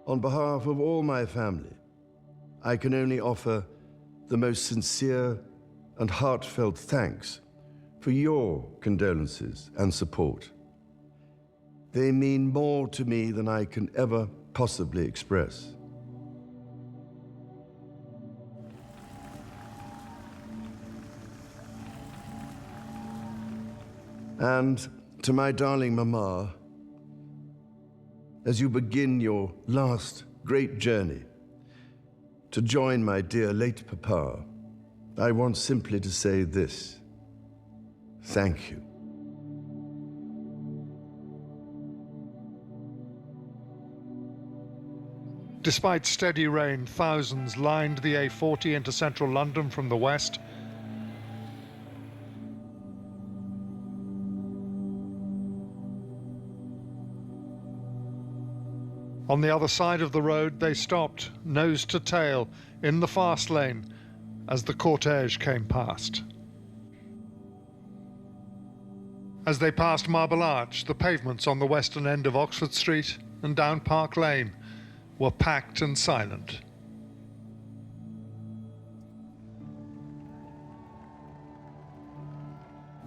On behalf of all my family, I can only offer the most sincere and heartfelt thanks for your condolences and support. They mean more to me than I can ever possibly express. And to my darling Mama, as you begin your last great journey to join my dear late Papa, I want simply to say this: thank you. Despite steady rain, thousands lined the A40 into central London from the west. On the other side of the road, they stopped, nose to tail, in the fast lane as the cortege came past. As they passed Marble Arch, the pavements on the western end of Oxford Street and down Park Lane were packed and silent.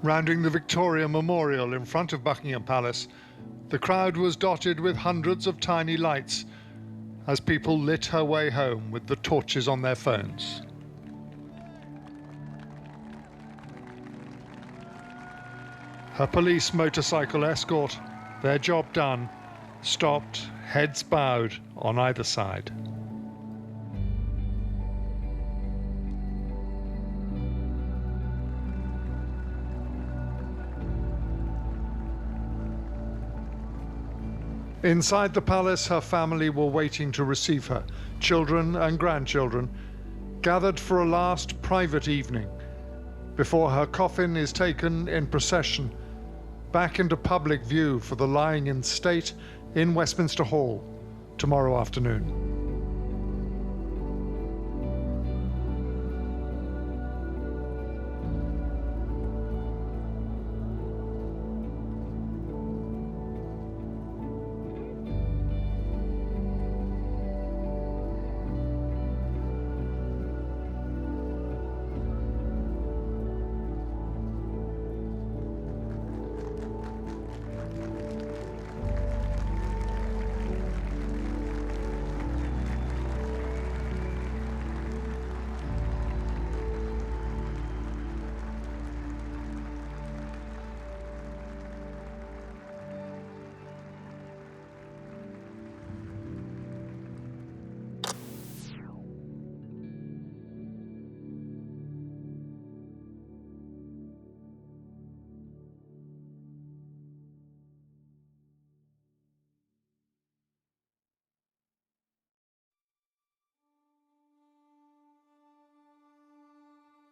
Rounding the Victoria Memorial in front of Buckingham Palace, the crowd was dotted with hundreds of tiny lights as people lit her way home with the torches on their phones. Her police motorcycle escort, their job done, stopped, heads bowed on either side. Inside the palace, her family were waiting to receive her. Children and grandchildren gathered for a last private evening before her coffin is taken in procession back into public view for the lying in state in Westminster Hall tomorrow afternoon.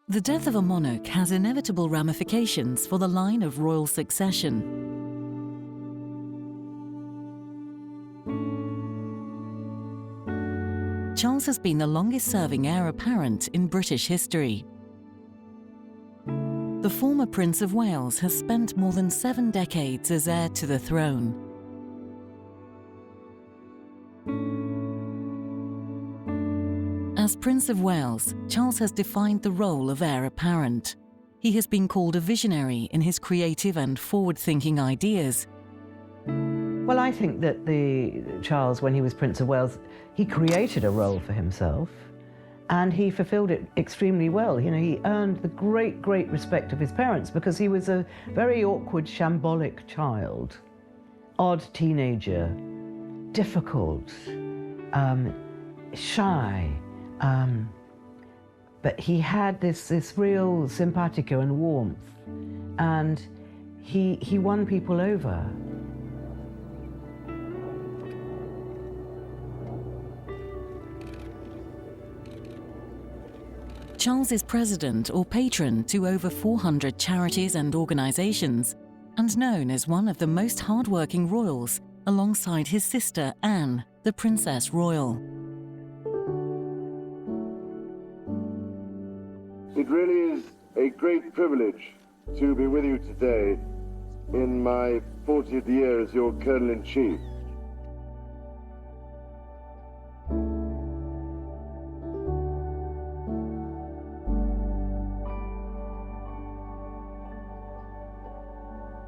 The death of a monarch has inevitable ramifications for the line of royal succession. Charles has been the longest-serving heir apparent in British history. The former Prince of Wales has spent more than 7 decades as heir to the throne. As Prince of Wales, Charles has defined the role of heir apparent. He has been called a visionary in his creative and forward-thinking ideas. Well, I think that Charles, when he was Prince of Wales, he created a role for himself, and he fulfilled it extremely well. You know, he earned the great, great respect of his parents because he was a very awkward, shambolic child, odd teenager, difficult, shy. But he had this real simpatico and warmth, and he won people over. Charles is president or patron to over 400 charities and organisations, and known as one of the most hard-working royals, alongside his sister Anne, the Princess Royal. It really is a great privilege to be with you today in my 40th year as your Colonel-in-Chief.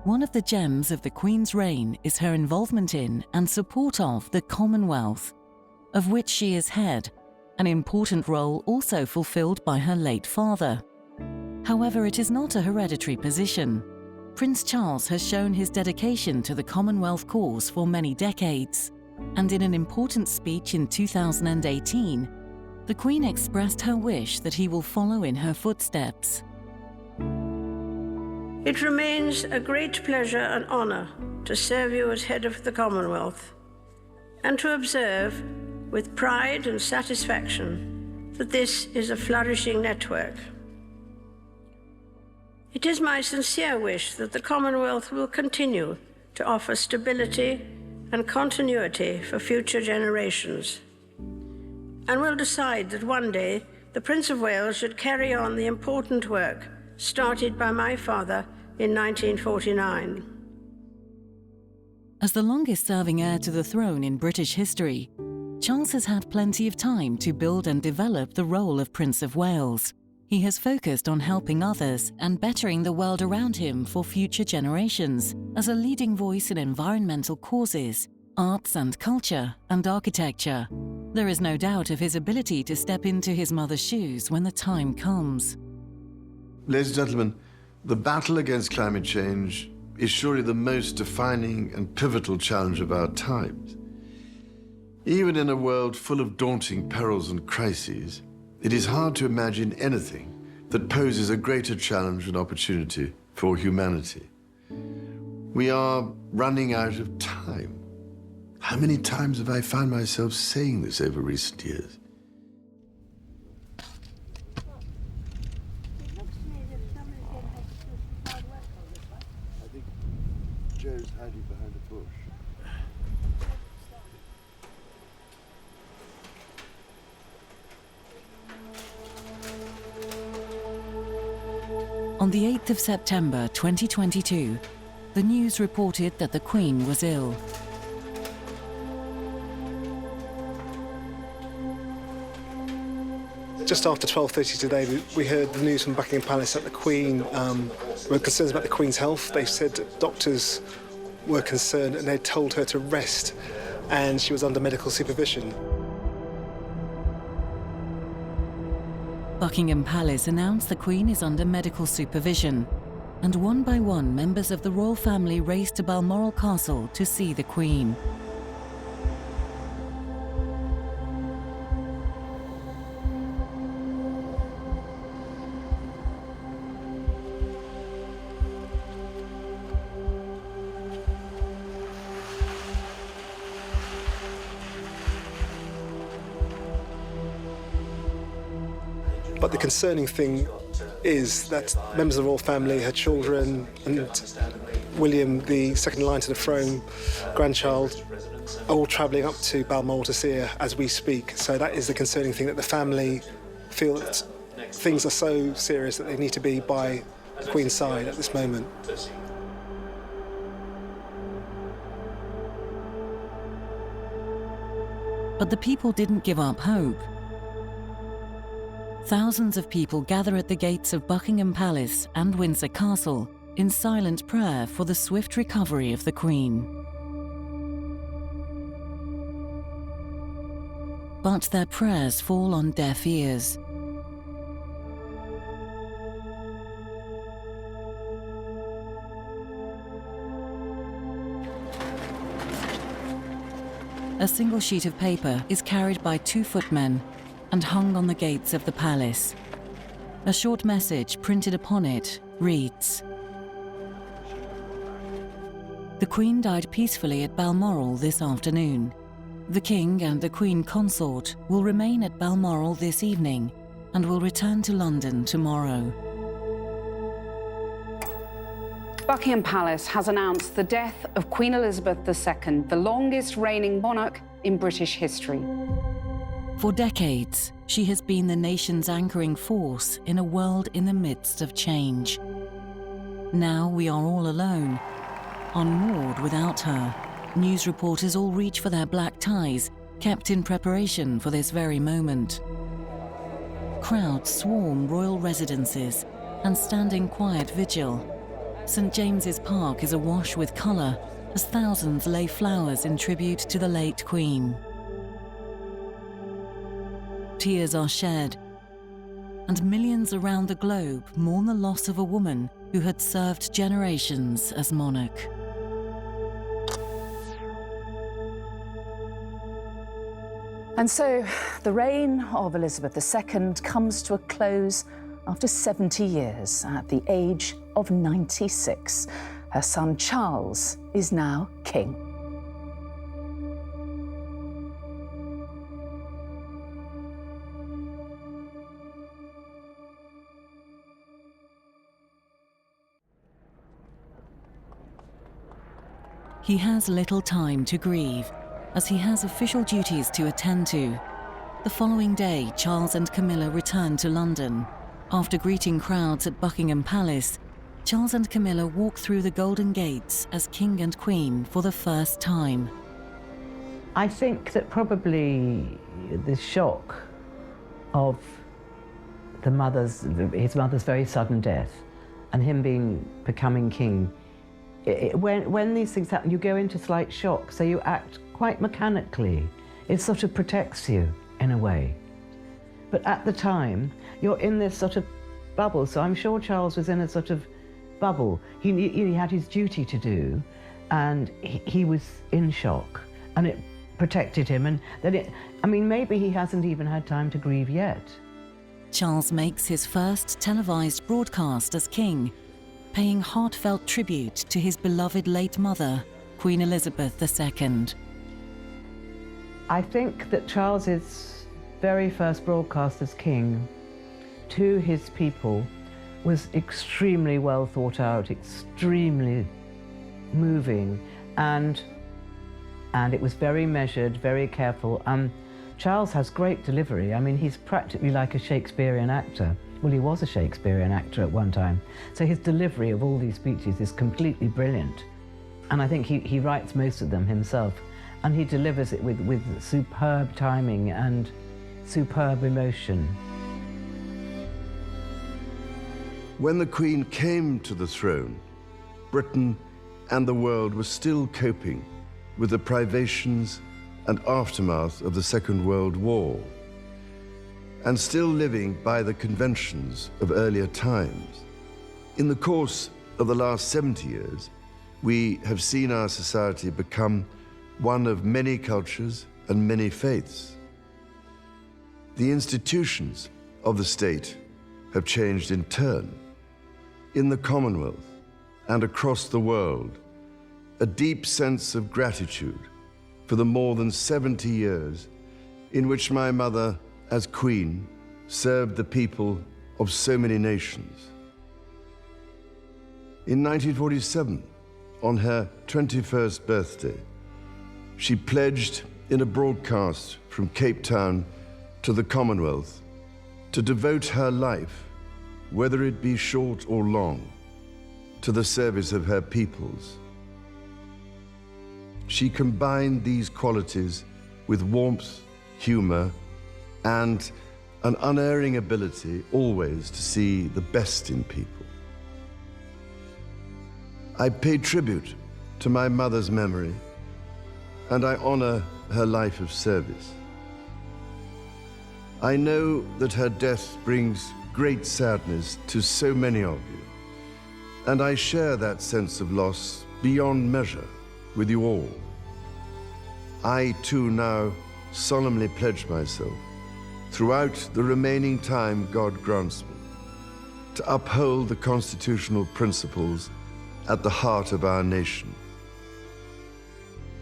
One of the gems of the Queen's reign is her involvement in and support of the Commonwealth, of which she is head, an important role also fulfilled by her late father. However, it is not a hereditary position. Prince Charles has shown his dedication to the Commonwealth cause for many decades, and in an important speech in 2018, the Queen expressed her wish that he will follow in her footsteps. It remains a great pleasure and honour to serve you as head of the Commonwealth, and to observe with pride and satisfaction that this is a flourishing network. It is my sincere wish that the Commonwealth will continue to offer stability and continuity for future generations, and will decide that one day the Prince of Wales should carry on the important work started by my father in 1949. As the longest-serving heir to the throne in British history, Charles has had plenty of time to build and develop the role of Prince of Wales. He has focused on helping others and bettering the world around him for future generations as a leading voice in environmental causes, arts and culture, and architecture. There is no doubt of his ability to step into his mother's shoes when the time comes. Ladies and gentlemen, the battle against climate change is surely the most defining and pivotal challenge of our times. Even in a world full of daunting perils and crises, it is hard to imagine anything that poses a greater challenge and opportunity for humanity. We are running out of time. How many times have I found myself saying this over recent years? I think Joe's hiding behind a bush. On the 8th of September 2022, the news reported that the Queen was ill. Just after 12:30 today, we heard the news from Buckingham Palace that the Queen were concerned about the Queen's health. They said that doctors were concerned and they told her to rest, and she was under medical supervision. Buckingham Palace announced the Queen is under medical supervision, and one by one members of the royal family raced to Balmoral Castle to see the Queen. But the concerning thing is that members of the royal family, her children, and William, the second in line to the throne, grandchild, are all travelling up to Balmoral to see her as we speak. So that is the concerning thing, that the family feel that things are so serious that they need to be by the Queen's side at this moment. But the people didn't give up hope. Thousands of people gather at the gates of Buckingham Palace and Windsor Castle in silent prayer for the swift recovery of the Queen. But their prayers fall on deaf ears. A single sheet of paper is carried by 2 footmen and hung on the gates of the palace. A short message printed upon it reads: "The Queen died peacefully at Balmoral this afternoon. The King and the Queen Consort will remain at Balmoral this evening and will return to London tomorrow." Buckingham Palace has announced the death of Queen Elizabeth II, the longest reigning monarch in British history. For decades, she has been the nation's anchoring force in a world in the midst of change. Now we are all alone, unmoored without her. News reporters all reach for their black ties, kept in preparation for this very moment. Crowds swarm royal residences and stand in quiet vigil. St James's Park is awash with colour as thousands lay flowers in tribute to the late Queen. Tears are shed, and millions around the globe mourn the loss of a woman who had served generations as monarch. And so the reign of Elizabeth II comes to a close after 70 years at the age of 96. Her son Charles is now king. He has little time to grieve, as he has official duties to attend to. The following day, Charles and Camilla return to London. After greeting crowds at Buckingham Palace, Charles and Camilla walk through the Golden Gates as King and Queen for the first time. I think that probably the shock of his mother's very sudden death and him becoming king, when these things happen, you go into slight shock, so you act quite mechanically. It sort of protects you in a way. But at the time, you're in this sort of bubble, so I'm sure Charles was in a sort of bubble. He had his duty to do, and he was in shock, and it protected him. And then maybe he hasn't even had time to grieve yet. Charles makes his first televised broadcast as king, paying heartfelt tribute to his beloved late mother, Queen Elizabeth II. I think that Charles's very first broadcast as king to his people was extremely well thought out, extremely moving, and it was very measured, very careful. Charles has great delivery. I mean, he's practically like a Shakespearean actor. Well, he was a Shakespearean actor at one time. So his delivery of all these speeches is completely brilliant. And I think he writes most of them himself. And he delivers it with superb timing and superb emotion. When the Queen came to the throne, Britain and the world were still coping with the privations and aftermath of the Second World War, and still living by the conventions of earlier times. In the course of the last 70 years, we have seen our society become one of many cultures and many faiths. The institutions of the state have changed in turn. In the Commonwealth and across the world, a deep sense of gratitude for the more than 70 years in which my mother, as Queen, served the people of so many nations. In 1947, on her 21st birthday, she pledged in a broadcast from Cape Town to the Commonwealth to devote her life, whether it be short or long, to the service of her peoples. She combined these qualities with warmth, humor, and an unerring ability always to see the best in people. I pay tribute to my mother's memory, and I honor her life of service. I know that her death brings great sadness to so many of you, and I share that sense of loss beyond measure with you all. I too now solemnly pledge myself, throughout the remaining time God grants me, to uphold the constitutional principles at the heart of our nation.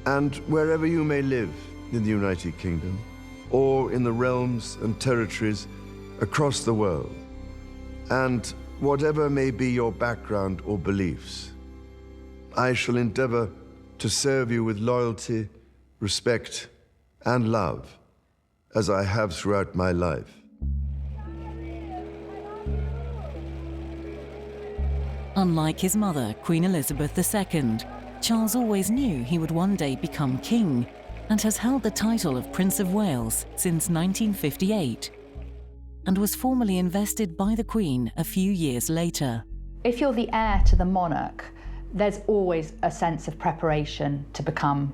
And wherever you may live in the United Kingdom, or in the realms and territories across the world, and whatever may be your background or beliefs, I shall endeavor to serve you with loyalty, respect, and love, as I have throughout my life. Unlike his mother, Queen Elizabeth II, Charles always knew he would one day become king, and has held the title of Prince of Wales since 1958, and was formally invested by the Queen a few years later. if you're the heir to the monarch, there's always a sense of preparation to become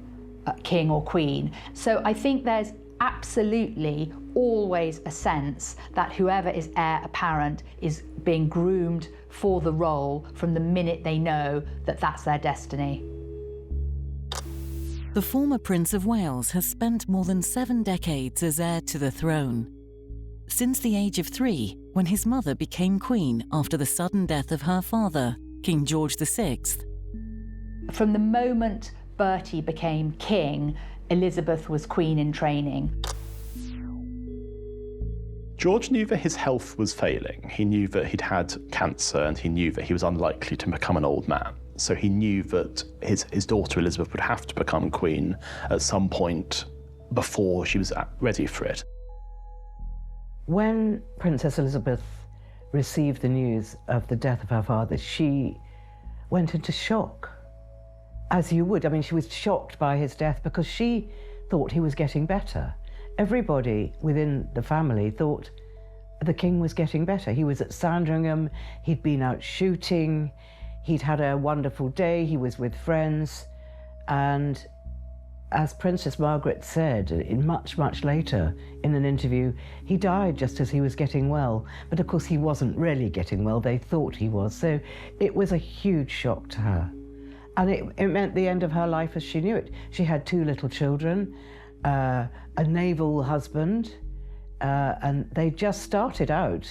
king or queen. So I think there's absolutely always a sense that whoever is heir apparent is being groomed for the role from the minute they know that that's their destiny. The former Prince of Wales has spent more than 7 decades as heir to the throne. Since the age of 3, when his mother became queen after the sudden death of her father, King George VI. From the moment Bertie became king, Elizabeth was queen in training. George knew that his health was failing. He knew that he'd had cancer and he knew that he was unlikely to become an old man. So he knew that his daughter Elizabeth would have to become queen at some point before she was ready for it. When Princess Elizabeth received the news of the death of her father, she went into shock, as you would. I mean, she was shocked by his death because she thought he was getting better. Everybody within the family thought the king was getting better. He was at Sandringham, he'd been out shooting, he'd had a wonderful day, he was with friends, and as Princess Margaret said much later in an interview, he died just as he was getting well. But of course he wasn't really getting well, they thought he was. So it was a huge shock to her. And it meant the end of her life as she knew it. She had 2 little children, a naval husband, and they just started out,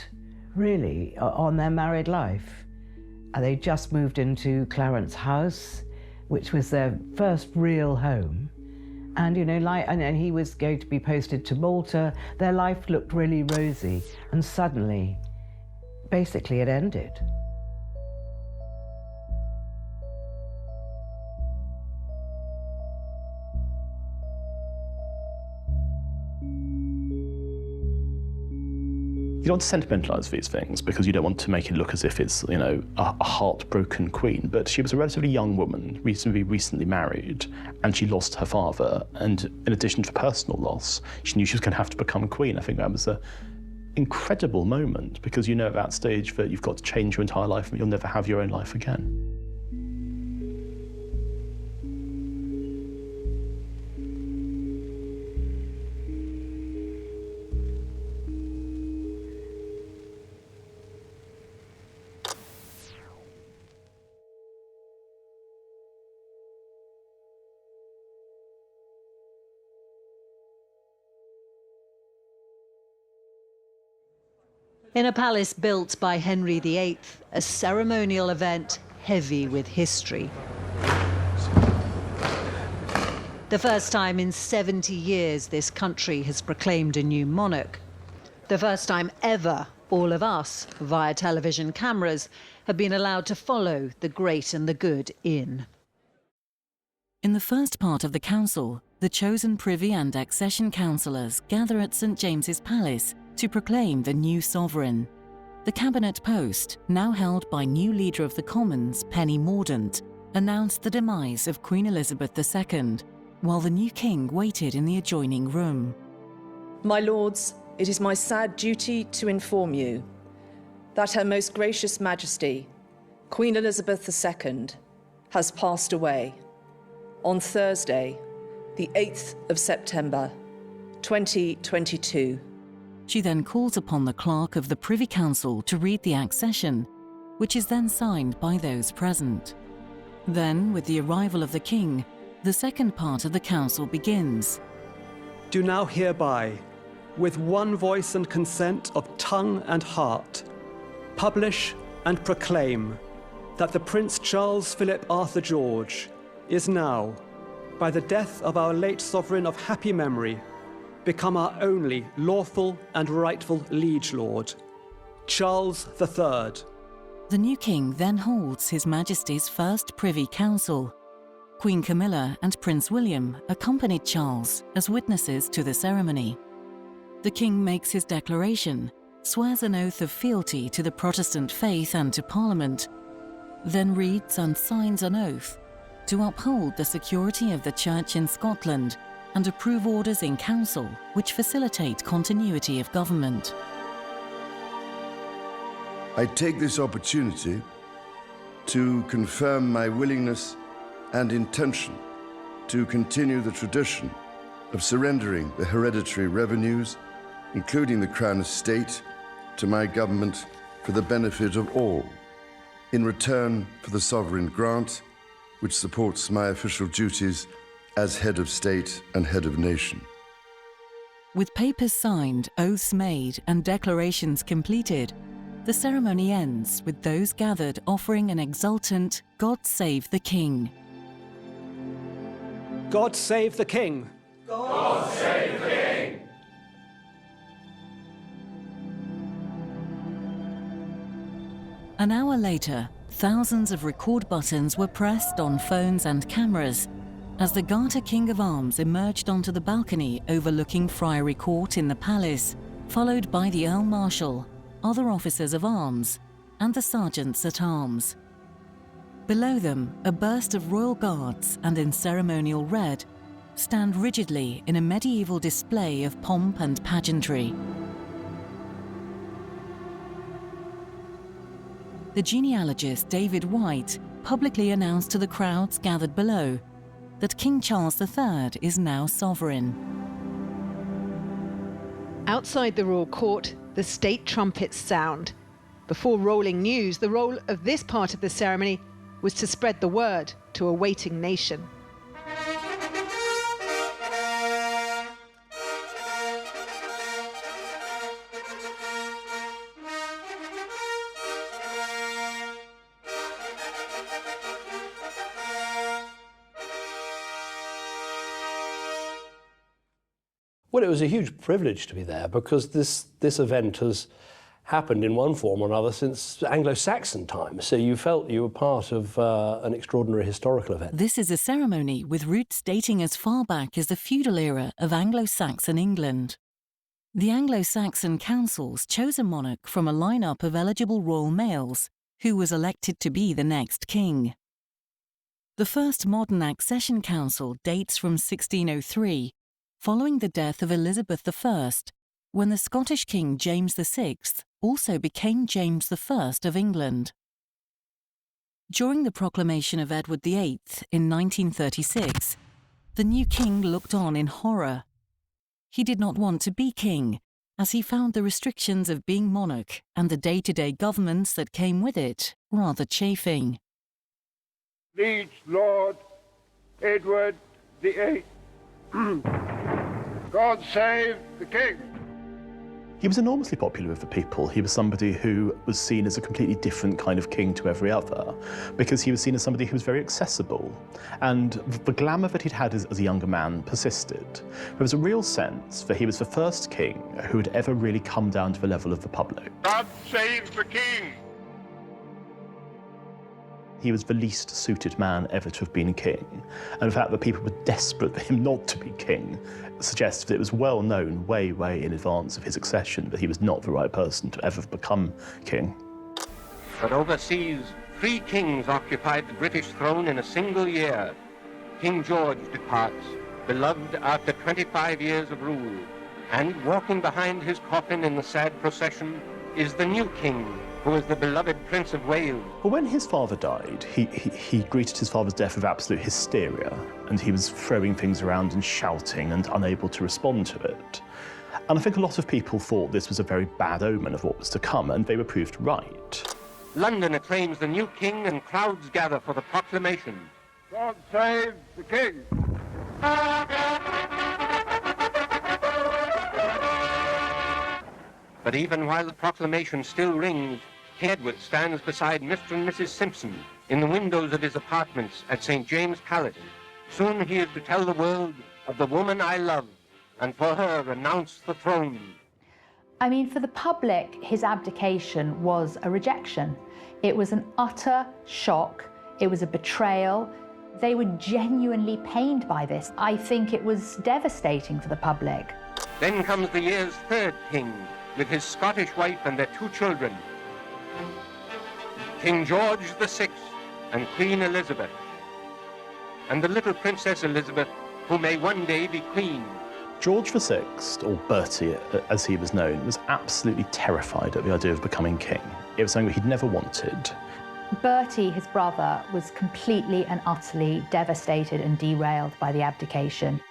really, on their married life. They just moved into Clarence House, which was their first real home. And, you know, and he was going to be posted to Malta. Their life looked really rosy, and suddenly, basically, it ended. You don't want to sentimentalise these things because you don't want to make it look as if it's, you know, a heartbroken queen. But she was a relatively young woman, recently married, and she lost her father. And in addition to personal loss, she knew she was going to have to become queen. I think that was an incredible moment because you know at that stage that you've got to change your entire life and you'll never have your own life again. In a palace built by Henry VIII, a ceremonial event heavy with history. The first time in 70 years this country has proclaimed a new monarch. The first time ever all of us, via television cameras, have been allowed to follow the great and the good in. In the first part of the council, the chosen Privy and Accession councillors gather at St James's Palace to proclaim the new sovereign. The cabinet post, now held by new Leader of the Commons, Penny Mordaunt, announced the demise of Queen Elizabeth II, while the new king waited in the adjoining room. My lords, it is my sad duty to inform you that Her Most Gracious Majesty, Queen Elizabeth II, has passed away on Thursday, the 8th of September, 2022. She then calls upon the clerk of the Privy Council to read the accession, which is then signed by those present. Then, with the arrival of the king, the second part of the council begins. Do now hereby, with one voice and consent of tongue and heart, publish and proclaim that the Prince Charles Philip Arthur George is now, by the death of our late sovereign of happy memory, become our only lawful and rightful liege lord, Charles III. The new king then holds His Majesty's first Privy Council. Queen Camilla and Prince William accompanied Charles as witnesses to the ceremony. The king makes his declaration, swears an oath of fealty to the Protestant faith and to Parliament, then reads and signs an oath to uphold the security of the Church in Scotland and approve orders in council which facilitate continuity of government. I take this opportunity to confirm my willingness and intention to continue the tradition of surrendering the hereditary revenues, including the Crown Estate, to my government for the benefit of all, in return for the sovereign grant, which supports my official duties as head of state and head of nation. With papers signed, oaths made, and declarations completed, the ceremony ends with those gathered offering an exultant "God Save the King." God save the King! God save the King! An hour later, thousands of record buttons were pressed on phones and cameras as the Garter King of Arms emerged onto the balcony overlooking Friary Court in the palace, followed by the Earl Marshal, other officers of arms, and the sergeants at arms. Below them, a burst of royal guards and in ceremonial red stand rigidly in a medieval display of pomp and pageantry. The genealogist David White publicly announced to the crowds gathered below that King Charles III is now sovereign. Outside the royal court, the state trumpets sound. Before rolling news, the role of this part of the ceremony was to spread the word to a waiting nation. Well, it was a huge privilege to be there because this event has happened in one form or another since Anglo-Saxon times, so you felt you were part of an extraordinary historical event. This is a ceremony with roots dating as far back as the feudal era of Anglo-Saxon England. The Anglo-Saxon councils chose a monarch from a lineup of eligible royal males who was elected to be the next king. The first modern Accession Council dates from 1603, following the death of Elizabeth I, when the Scottish King James VI also became James I of England. During the proclamation of Edward VIII in 1936, the new king looked on in horror. He did not want to be king, as he found the restrictions of being monarch and the day-to-day governments that came with it rather chafing. Liege Lord Edward VIII. God save the King! He was enormously popular with the people. He was somebody who was seen as a completely different kind of king to every other, because he was seen as somebody who was very accessible. And the glamour that he'd had as a younger man persisted. There was a real sense that he was the first king who had ever really come down to the level of the public. God save the King! He was the least suited man ever to have been king. And the fact that people were desperate for him not to be king suggests that it was well known way in advance of his accession that he was not the right person to ever become king. But overseas, 3 kings occupied the British throne in a single year. King George departs, beloved after 25 years of rule. And walking behind his coffin in the sad procession is the new king, who was the beloved Prince of Wales. Well, when his father died, he greeted his father's death with absolute hysteria, and he was throwing things around and shouting and unable to respond to it. And I think a lot of people thought this was a very bad omen of what was to come, and they were proved right. London acclaims the new king, and crowds gather for the proclamation. God save the King! But even while the proclamation still rings, King Edward stands beside Mr. and Mrs. Simpson in the windows of his apartments at St. James Palace. Soon he is to tell the world of the woman I love, and for her renounce the throne. I mean, for the public, his abdication was a rejection. It was an utter shock. It was a betrayal. They were genuinely pained by this. I think it was devastating for the public. Then comes the year's 3rd king, with his Scottish wife and their 2 children, King George VI and Queen Elizabeth, and the little Princess Elizabeth, who may one day be queen. George VI, or Bertie as he was known, was absolutely terrified at the idea of becoming king. It was something that he'd never wanted. Bertie, his brother, was completely and utterly devastated and derailed by the abdication.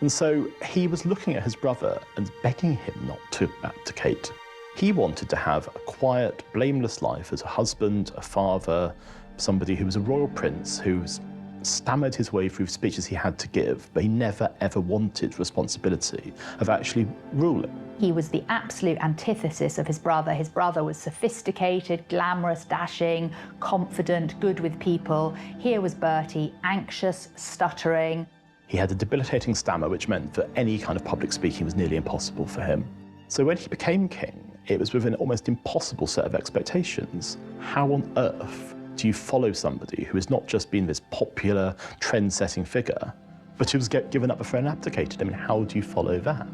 And so he was looking at his brother and begging him not to abdicate. He wanted to have a quiet, blameless life as a husband, a father, somebody who was a royal prince who stammered his way through speeches he had to give, but he never, ever wanted responsibility of actually ruling. He was the absolute antithesis of his brother. His brother was sophisticated, glamorous, dashing, confident, good with people. Here was Bertie, anxious, stuttering. He had a debilitating stammer, which meant that any kind of public speaking was nearly impossible for him. So when he became king, it was with an almost impossible set of expectations. How on earth do you follow somebody who has not just been this popular, trend-setting figure, but who was given up before and abdicated? I mean, how do you follow that?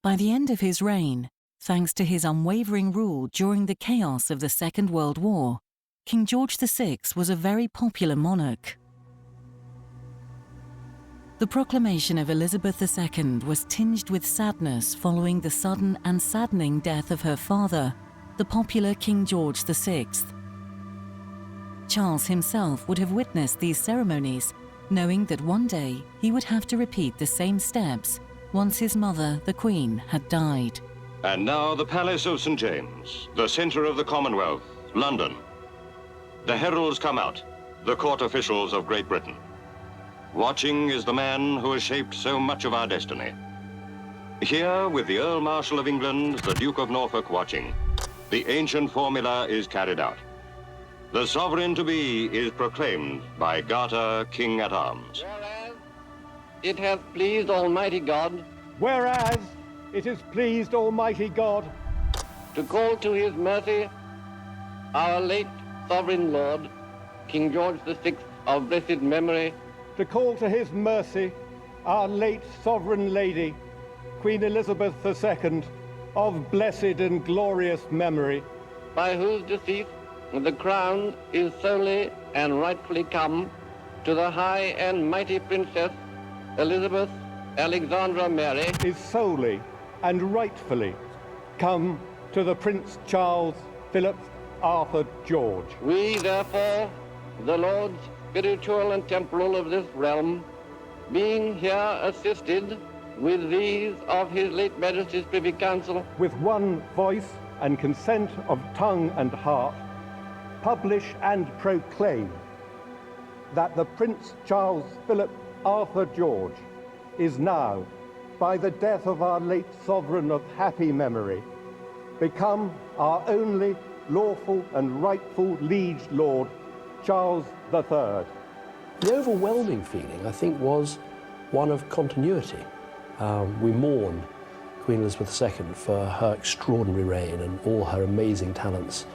By the end of his reign, thanks to his unwavering rule during the chaos of the Second World War, King George VI was a very popular monarch. The proclamation of Elizabeth II was tinged with sadness following the sudden and saddening death of her father, the popular King George VI. Charles himself would have witnessed these ceremonies, knowing that one day he would have to repeat the same steps once his mother, the Queen, had died. And now the Palace of St. James, the centre of the Commonwealth, London. The heralds come out, the court officials of Great Britain. Watching is the man who has shaped so much of our destiny. Here, with the Earl Marshal of England, the Duke of Norfolk watching, the ancient formula is carried out. The sovereign-to-be is proclaimed by Garter, King-at-Arms. It hath pleased Almighty God. Whereas it has pleased Almighty God to call to his mercy our late sovereign lord, King George VI of blessed memory. To call to his mercy our late sovereign lady, Queen Elizabeth II of blessed and glorious memory. By whose decease the crown is solely and rightfully come to the high and mighty Princess Elizabeth Alexandra Mary, is solely and rightfully come to the Prince Charles Philip Arthur George. We, therefore, the lords spiritual and temporal of this realm, being here assisted with these of his late Majesty's Privy Council, with one voice and consent of tongue and heart, publish and proclaim that the Prince Charles Philip Arthur George is now, by the death of our late sovereign of happy memory, become our only lawful and rightful liege lord, Charles III. The overwhelming feeling, I think, was one of continuity. We mourn Queen Elizabeth II for her extraordinary reign and all her amazing talents.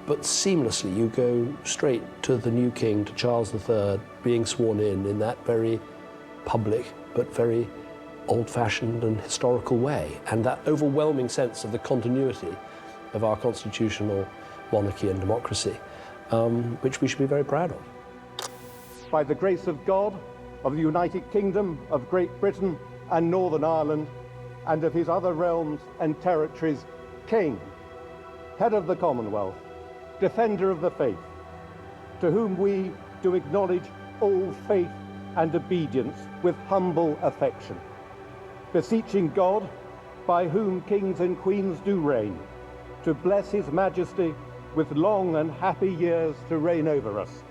But seamlessly, you go straight to the new king, to Charles III, being sworn in that very public but very old-fashioned and historical way. And that overwhelming sense of the continuity of our constitutional monarchy and democracy, which we should be very proud of. By the grace of God, of the United Kingdom of Great Britain and Northern Ireland, and of his other realms and territories, King, head of the Commonwealth, defender of the faith, to whom we do acknowledge all faith and obedience with humble affection, beseeching God, by whom kings and queens do reign, to bless his majesty with long and happy years to reign over us.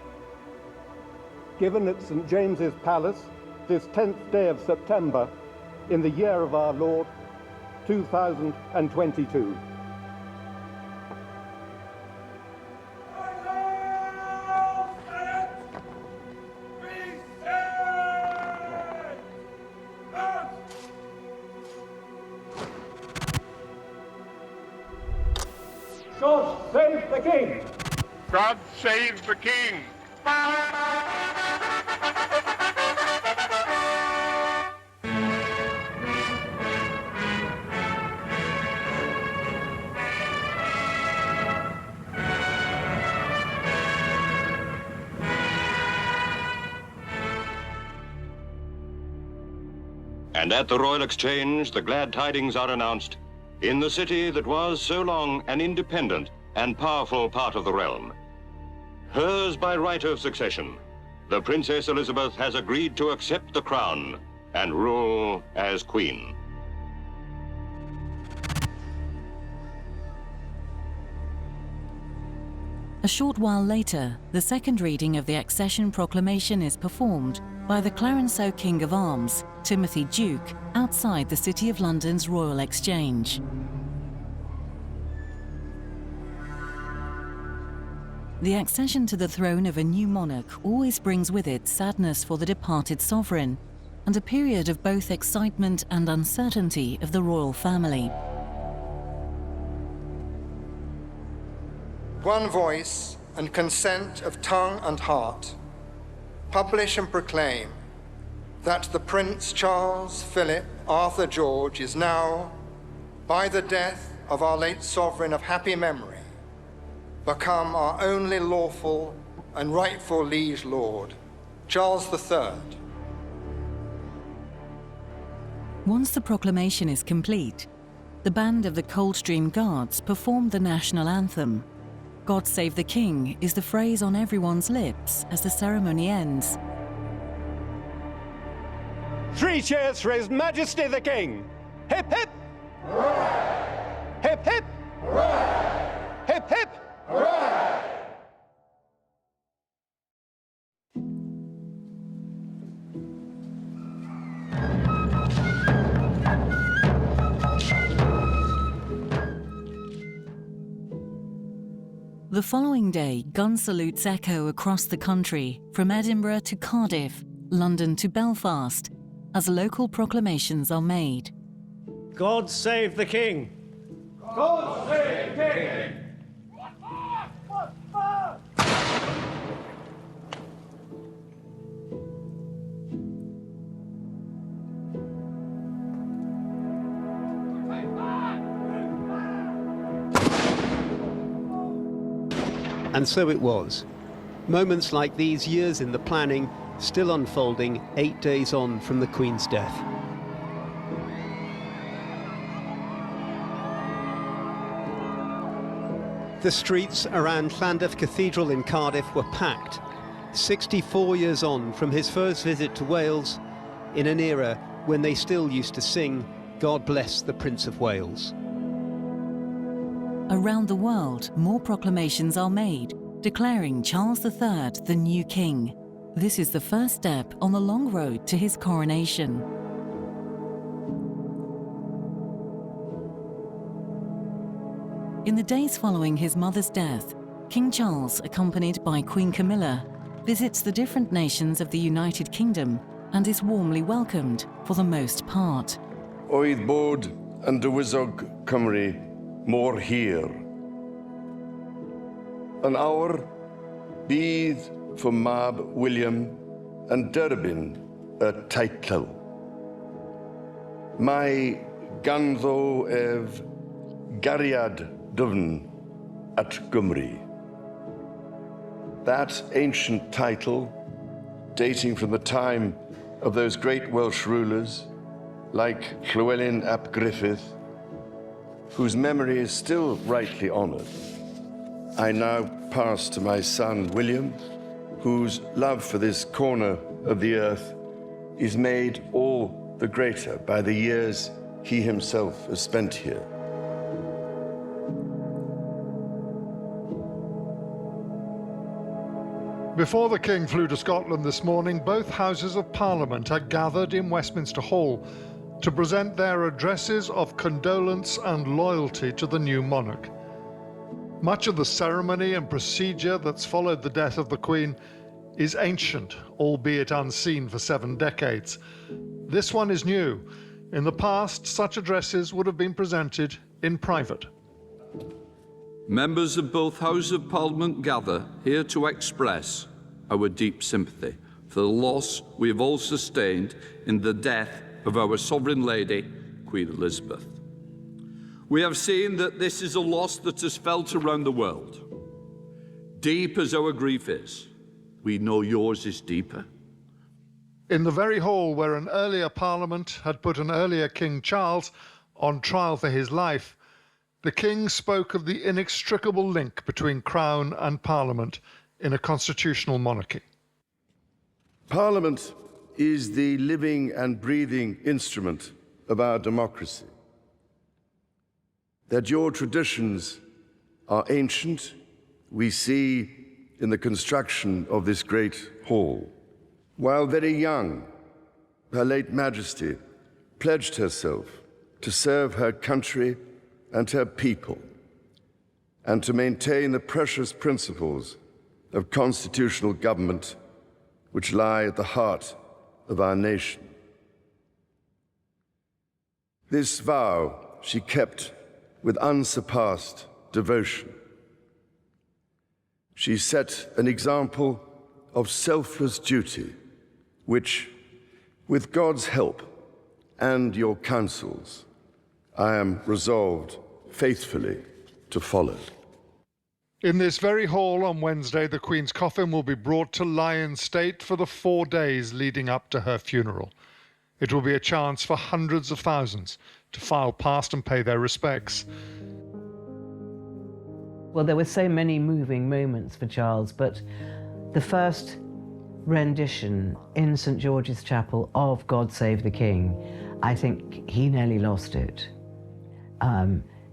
given at St. James's Palace this 10th day of September in the year of our Lord, 2022. God save the King! God save the King! And at the Royal Exchange, the glad tidings are announced in the city that was so long an independent and powerful part of the realm. Hers by right of succession, the Princess Elizabeth has agreed to accept the crown and rule as Queen. A short while later, the second reading of the Accession Proclamation is performed by the Clarenceux King of Arms, Timothy Duke, outside the City of London's Royal Exchange. The accession to the throne of a new monarch always brings with it sadness for the departed sovereign and a period of both excitement and uncertainty of the royal family. One voice and consent of tongue and heart, publish and proclaim that the Prince Charles Philip Arthur George is now, by the death of our late sovereign of happy memory, become our only lawful and rightful liege lord, Charles III. Once the proclamation is complete, the band of the Coldstream Guards perform the national anthem. God Save the King is the phrase on everyone's lips as the ceremony ends. 3 cheers for His Majesty the King! Hip hip! Hooray! Hip hip! Hooray! Hip hip! Hooray! The following day, gun salutes echo across the country, from Edinburgh to Cardiff, London to Belfast, as local proclamations are made. God save the King! God save the King! And so it was. Moments like these, years in the planning, still unfolding 8 days on from the Queen's death. The streets around Llandaff Cathedral in Cardiff were packed, 64 years on from his first visit to Wales, in an era when they still used to sing, God Bless the Prince of Wales. Around the world, more proclamations are made, declaring Charles III the new king. This is the first step on the long road to his coronation. In the days following his mother's death, King Charles, accompanied by Queen Camilla, visits the different nations of the United Kingdom and is warmly welcomed for the most part. Oedd bod yn dywysog Cymru mor hir. Yn awr, bydd fy mab William yn derbyn y teitl. Mae ganddo ef gariad dyfn at Gymru. That ancient title, dating from the time of those great Welsh rulers, like Llywelyn ap Griffith, whose memory is still rightly honoured, I now pass to my son William, whose love for this corner of the earth is made all the greater by the years he himself has spent here. Before the King flew to Scotland this morning, both Houses of Parliament had gathered in Westminster Hall to present their addresses of condolence and loyalty to the new monarch. Much of the ceremony and procedure that's followed the death of the Queen is ancient, albeit unseen for 7 decades. This one is new. In the past, such addresses would have been presented in private. Members of both Houses of Parliament gather here to express our deep sympathy for the loss we have all sustained in the death of our Sovereign Lady, Queen Elizabeth. We have seen that this is a loss that is felt around the world. Deep as our grief is, we know yours is deeper. In the very hall where an earlier Parliament had put an earlier King Charles on trial for his life, the King spoke of the inextricable link between Crown and Parliament in a constitutional monarchy. Parliament is the living and breathing instrument of our democracy. That your traditions are ancient, we see in the construction of this great hall. While very young, Her late Majesty pledged herself to serve her country and her people, and to maintain the precious principles of constitutional government which lie at the heart of our nation. This vow she kept with unsurpassed devotion. She set an example of selfless duty, which, with God's help and your counsels, I am resolved faithfully to follow. In this very hall on Wednesday, the Queen's coffin will be brought to lie in state for the 4 days leading up to her funeral. It will be a chance for hundreds of thousands to file past and pay their respects. Well, there were so many moving moments for Charles, but the first rendition in St. George's Chapel of God Save the King, I think he nearly lost it.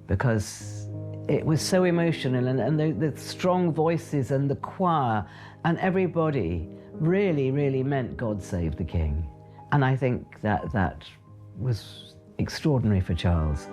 Because it was so emotional, and the strong voices and the choir and everybody really, really meant God Save the King. And I think that was extraordinary for Charles.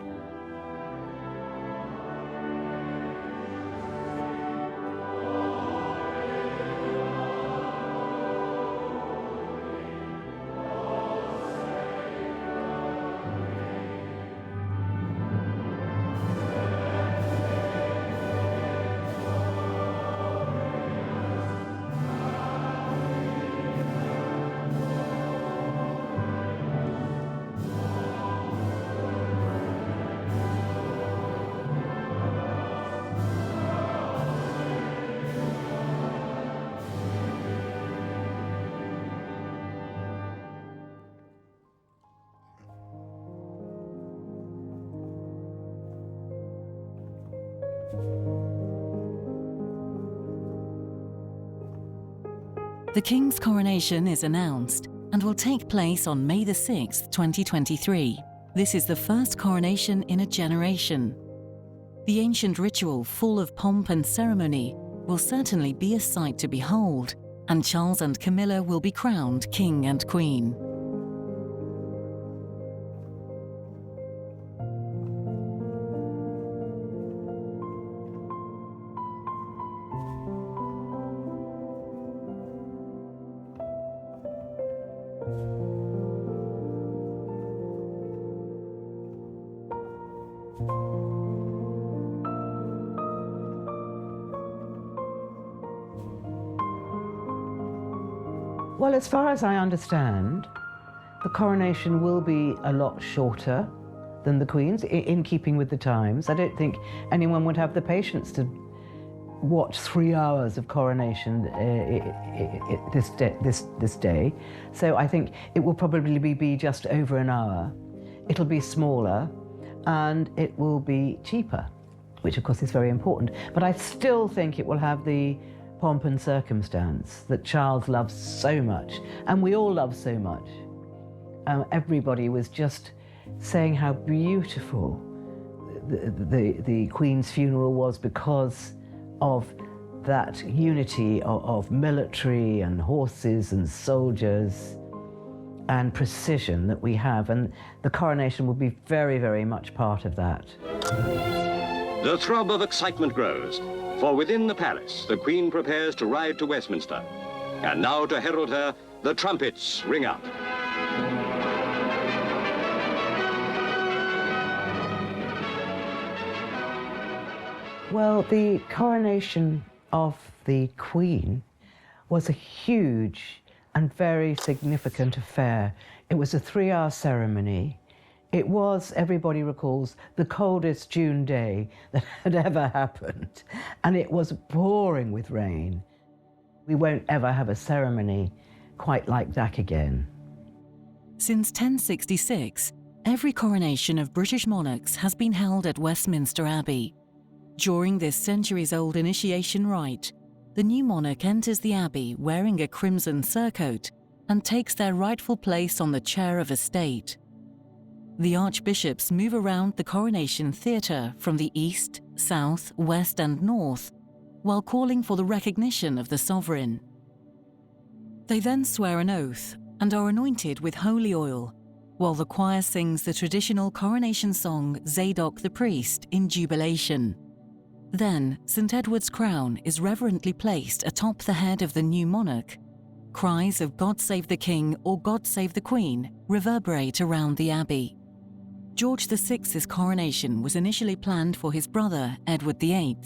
The King's coronation is announced and will take place on May the 6th, 2023. This is the first coronation in a generation. The ancient ritual, full of pomp and ceremony, will certainly be a sight to behold, and Charles and Camilla will be crowned King and Queen. Well, as far as I understand, the coronation will be a lot shorter than the Queen's, in keeping with the times. I don't think anyone would have the patience to watch 3 hours of coronation this day. So I think it will probably be just over an hour. It'll be smaller and it will be cheaper, which of course is very important. But I still think it will have the pomp and circumstance that Charles loves so much, and we all love so much. Everybody was just saying how beautiful the Queen's funeral was because of that unity of military and horses and soldiers and precision that we have, and the coronation will be very, very much part of that. The throb of excitement grows, for within the palace, the Queen prepares to ride to Westminster. And now to herald her, the trumpets ring out. Well, the coronation of the Queen was a huge and very significant affair. It was a 3-hour ceremony. It was, everybody recalls, the coldest June day that had ever happened. And it was pouring with rain. We won't ever have a ceremony quite like that again. Since 1066, every coronation of British monarchs has been held at Westminster Abbey. During this centuries-old initiation rite, the new monarch enters the abbey wearing a crimson surcoat and takes their rightful place on the chair of estate. The archbishops move around the coronation theatre from the east, south, west and north, while calling for the recognition of the sovereign. They then swear an oath and are anointed with holy oil, while the choir sings the traditional coronation song Zadok the Priest in jubilation. Then, St. Edward's crown is reverently placed atop the head of the new monarch. Cries of God Save the King or God Save the Queen reverberate around the abbey. George VI's coronation was initially planned for his brother, Edward VIII.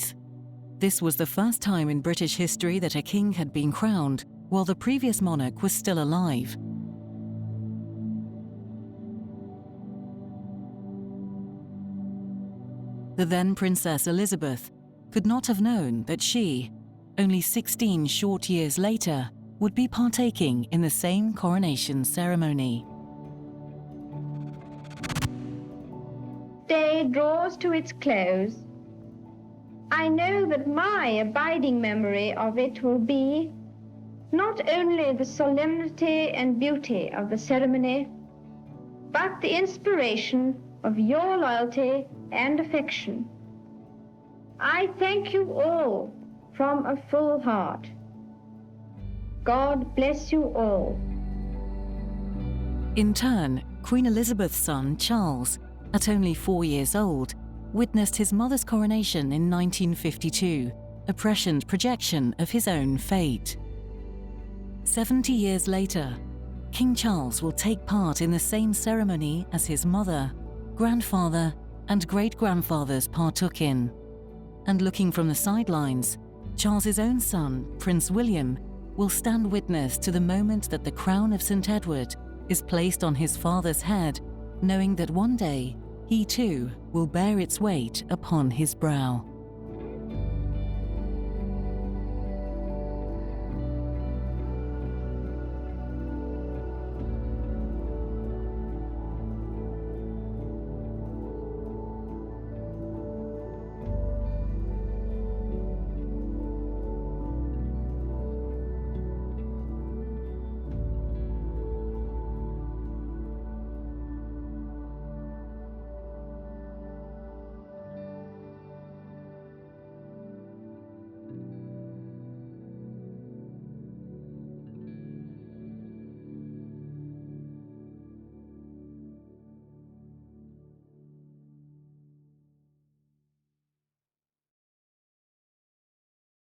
This was the first time in British history that a king had been crowned while the previous monarch was still alive. The then Princess Elizabeth could not have known that she, only 16 short years later, would be partaking in the same coronation ceremony. Day draws to its close. I know that my abiding memory of it will be not only the solemnity and beauty of the ceremony, but the inspiration of your loyalty and affection. I thank you all from a full heart. God bless you all. In turn, Queen Elizabeth's son, Charles, at only 4 years old, witnessed his mother's coronation in 1952, a prescient projection of his own fate. 70 years later, King Charles will take part in the same ceremony as his mother, grandfather, and great-grandfathers partook in. And looking from the sidelines, Charles's own son, Prince William, will stand witness to the moment that the crown of St. Edward is placed on his father's head, knowing that one day he too will bear its weight upon his brow.